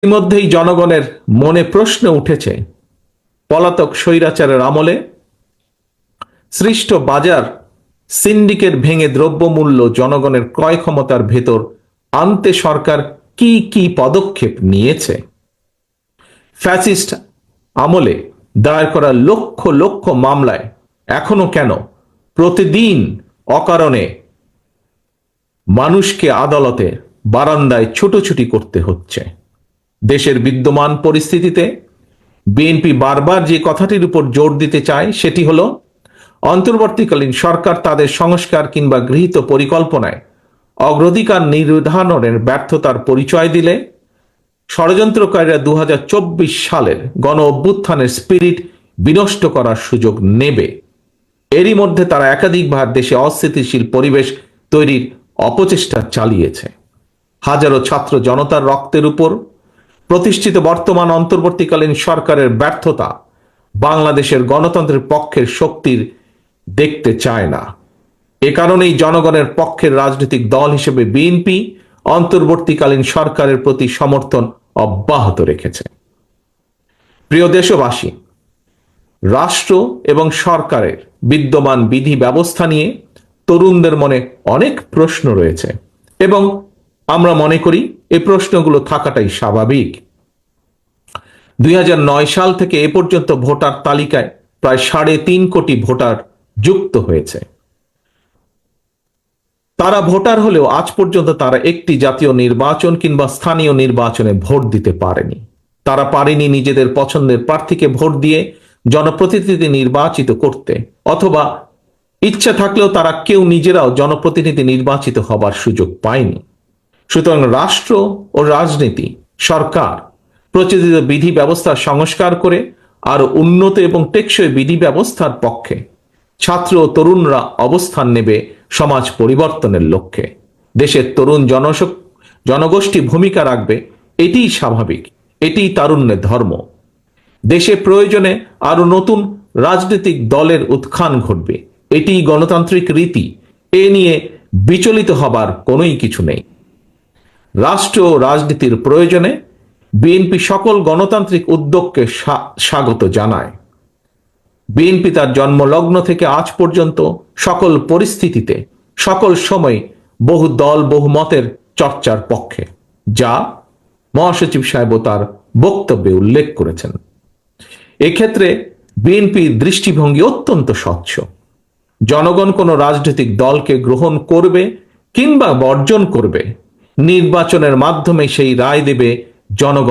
ইতিমধ্যেই জনগণের মনে প্রশ্ন উঠেছে, পলাতক স্বৈরাচারের আমলে সৃষ্ট বাজার সিন্ডিকেট ভেঙে দ্রব্যমূল্য জনগণের ক্রয় ক্ষমতার ভেতর আনতে সরকার কি কি পদক্ষেপ নিয়েছে। ফ্যাসিস্ট আমলে দায়ের করা লক্ষ লক্ষ মামলায় এখনো কেন প্রতিদিন অকারণে মানুষকে আদালতে বারান্দায় ছুটোছুটি করতে হচ্ছে। দেশের বিদ্যমান পরিস্থিতিতে বিএনপি বারবার যে কথাটির উপর জোর দিতে চায় সেটি হলো, অন্তর্বর্তীকালীন সরকার তাদের সংস্কার কিংবা গৃহীত পরিকল্পনায় অগ্রাধিকার নির্ধারণের ব্যর্থতার পরিচয় দিলে ষড়যন্ত্রকারীরা 2024 সালের গণ অভ্যুত্থানের স্পিরিট বিনষ্ট করার সুযোগ নেবে। এরই মধ্যে তারা একাধিকবার দেশে অস্থিতিশীল পরিবেশ তৈরির অপচেষ্টা চালিয়েছে। হাজারো ছাত্র জনতার রক্তের উপর প্রতিষ্ঠিত বর্তমান অন্তর্বর্তীকালীন সরকারের ব্যর্থতা বাংলাদেশের গণতন্ত্রের পক্ষের শক্তির দেখতে চায় না। এ কারণেই জনগণের পক্ষের রাজনৈতিক দল হিসেবে বিএনপি অন্তর্বর্তীকালীন সরকারের প্রতি সমর্থন অব্যাহত রেখেছে। প্রিয় দেশবাসী, রাষ্ট্র এবং সরকারের বিদ্যমান বিধি ব্যবস্থা নিয়ে তরুণদের মনে অনেক প্রশ্ন রয়েছে এবং আমরা মনে করি এই প্রশ্নগুলো থাকাটাই স্বাভাবিক। 2009 সাল থেকে এ পর্যন্ত ভোটার তালিকায় প্রায় 3.5 কোটি ভোটার যুক্ত হয়েছে। তারা ভোটার হলেও আজ পর্যন্ত তারা একটি জাতীয় নির্বাচন কিংবা স্থানীয় নির্বাচনে ভোট দিতে পারেনি। তারা পারেনি নিজেদের পছন্দের প্রার্থীকে ভোট দিয়ে জনপ্রতিনিধি নির্বাচিত করতে, অথবা ইচ্ছা থাকলেও তারা কেউ নিজেরাও জনপ্রতিনিধি নির্বাচিত হবার সুযোগ পায়নি। সুতরাং রাষ্ট্র ও রাজনীতি, সরকার প্রচলিত বিধি ব্যবস্থার সংস্কার করে আরো উন্নত এবং টেকসই বিধি ব্যবস্থার পক্ষে ছাত্র ও তরুণরা অবস্থান নেবে সমাজ পরিবর্তনের লক্ষ্যে। দেশের তরুণ জনগোষ্ঠী ভূমিকা রাখবে, এটিই স্বাভাবিক, এটিই তারুণ্যের ধর্ম। দেশে প্রয়োজনে আরো নতুন রাজনৈতিক দলের উত্থান ঘটবে, এটিই গণতান্ত্রিক রীতি। এ নিয়ে বিচলিত হবার কোনোই কিছু নেই। রাষ্ট্র ও রাজনীতির প্রয়োজনে বিএনপি সকল গণতান্ত্রিক উদ্যোগকে স্বাগত জানায়। বিএনপি তার জন্মলগ্ন থেকে আজ পর্যন্ত সকল পরিস্থিতিতে, সকল সময় বহু দল বহু মতের চর্চার পক্ষে, যা মহাসচিব সাহেব তার বক্তব্যে উল্লেখ করেছেন। এক্ষেত্রে বিএনপির দৃষ্টিভঙ্গি অত্যন্ত স্বচ্ছ। জনগণ কোনো রাজনৈতিক দলকে গ্রহণ করবে কিংবা বর্জন করবে, নির্বাচনের মাধ্যমে সেই রায় দেবে জনগণ।